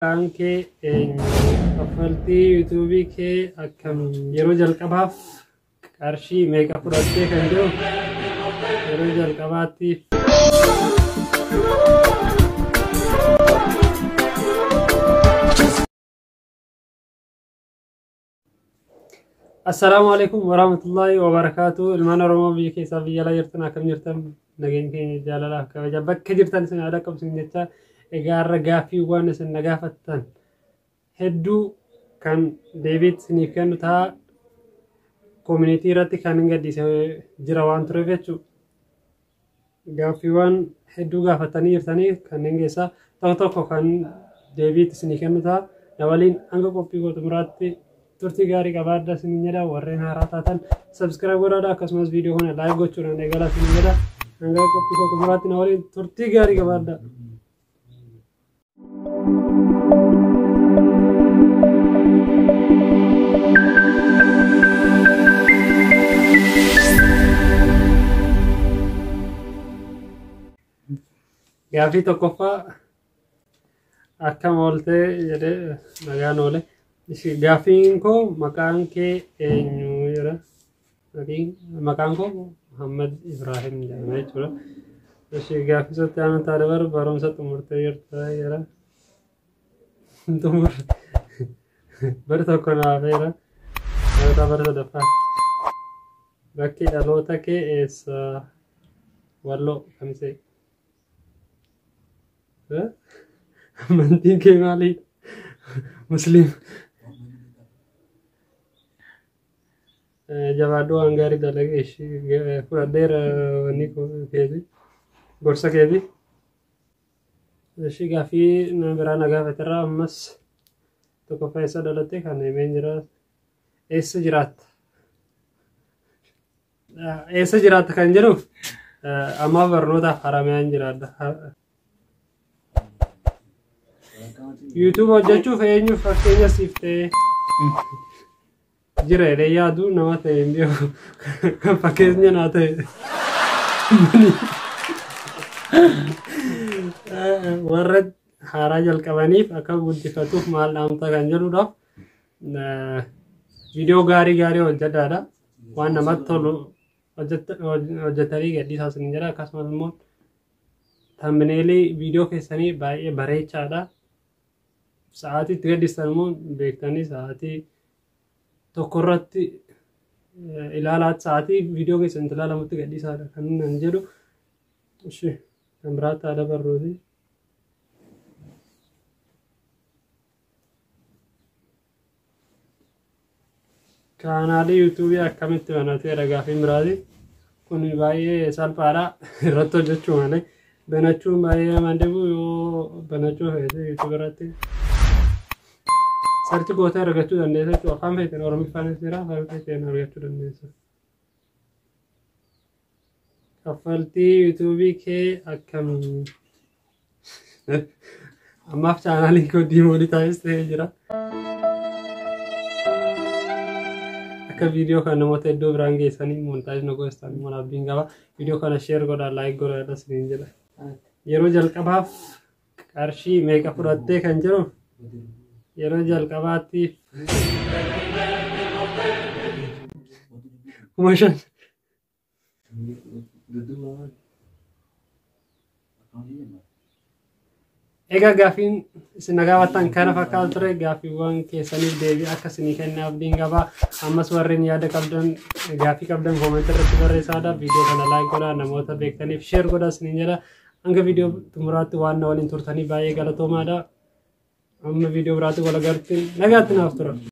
Anche kaffaltii yuutuubii kee akkamiin yeroo jalqabaaf qarshii meeqa fudhattee kan jiru yeroo jalqabaatiif Assalamu alaikum warahmatullahi wabarakatuh. Ilmaan Oromoo biyya keessaa biyya alaa jirtan akkam jirtan nageenya keenya jaalala kabaja bakka jirtan isin aadaa qabsiin jecha egaa irra gaaffiiwwan isin nagaafattan hedduu kan deebiit isiniif kennu ta'a community irratti kan hin gadhiise jira waan tureef jechuudha. Gaaffiiwwan hedduu gaafatanii jirtanii kanneen keessaa tokko kan deebiit isiniif kennu ta'a na waliin hanga qophii gootu biraatti turtii gaarii qabaadhaa isiniin jedha warreen haaraa taatan subscribe godhaadhaa akkasumas viidiyoo kana like gochuudhaan eegalaa isiniin jedha hanga qophii gootu biraatti na waliin turtii gaarii qabaadhaa. Gaaffii tokkoffaa akkam oolte jedhee nagaan oole. Gaaffiin koo maqaan kee eenyu jedha. Maqaan koo Muhammad Ibrahim jedhama jechuudha. Gaaffii sotti amantaa dabar barumsa xumurtee jirta jedha. Xumur bara tokko naafeera. Bara sadaffaa. Bakki dhaloota kee eessa? Walloo Kamisee. Amantiin kee maali? Musliim. Jabaaduu waan gaarii dalagee ishee fudhadheera wanni keeti gorsa keeti. Ishee gaaffii biraa na gaafaterraa ammas tokkoffaa eessa dhalatte kan himeen jira. Eessa jiraatta? Eessa jiraatta kan jedhuuf amma barnootaaf Harameyaan jiraadha. YouTube hojjechuuf eenyuuf fakkeenya siif ta'e jira jedhee yaadu nama ta'e hin beeku kan fakkeenya naa ta'e. Warra haaraa jalqabaniif akka guddifatuuf maal dhaamta kan jedhuudhaaf viidiyoo gaarii hojjedhaadha. Waan namatti tolu hojjetanii gadhiisaa isin jedha. Akkasumas immoo thumbnailii viidiyoo keessanii baay'ee bareechaadha. Sa'aatii itti gadhiistan immoo beektanii sa'aatii tokko irratti ilaalaatti sa'aatii viidiyoo keessan itti ilaalamutti gadhiisaadha kan nan jedhu. Kan biraatti haala barruuti. Kaanaalii yuutuubii akkamitti banateedha gaaffiin biraati. Kun baay'ee salphaadha irratti hojjechuu malee. Banachuun baay'ee nama dhibu yoo banachuu feete yuutuubii irratti. Sarchi gootee argachuu dandeessa jechuudha. Afaan feeteen Oromiffaanis jira, afaan feeteen argachuu dandeessa. Kaffaltii yuutuubii kee akkamiin? Ammaaf chaanaaliin koo diimoonitaayiz ta'ee jira. Akka viidiyoo kan namoota iddoo biraan geessanii moontaayis na goostan immoo abdiin qaba. Viidiyoo kana sheer godhaa, laayik godhaa isiniin jedha. Yeroo jalqabaaf qarshii meeqa fudhattee kan jiru yeroo jalqabaatiif 5,000. Egaa gaaffiin isin gaafattan kana fakkaatu ture. Gaaffiiwwan keessaniif deebii akka isinii kenne abdiin qaba. Ammas warreen yaada qabdan gaaffii qabdan koomentii irratti barreessaa. Viidiyoo kana laayik godhaa, namoota beektaniif sheer godhaa isiniin jedha. Hanga viidiyoo xumuraatti waan na waliin turtanii baay'ee galatoomaadha. Amma viidiyoo biraatti wal agartiin nagaatti naaf tura.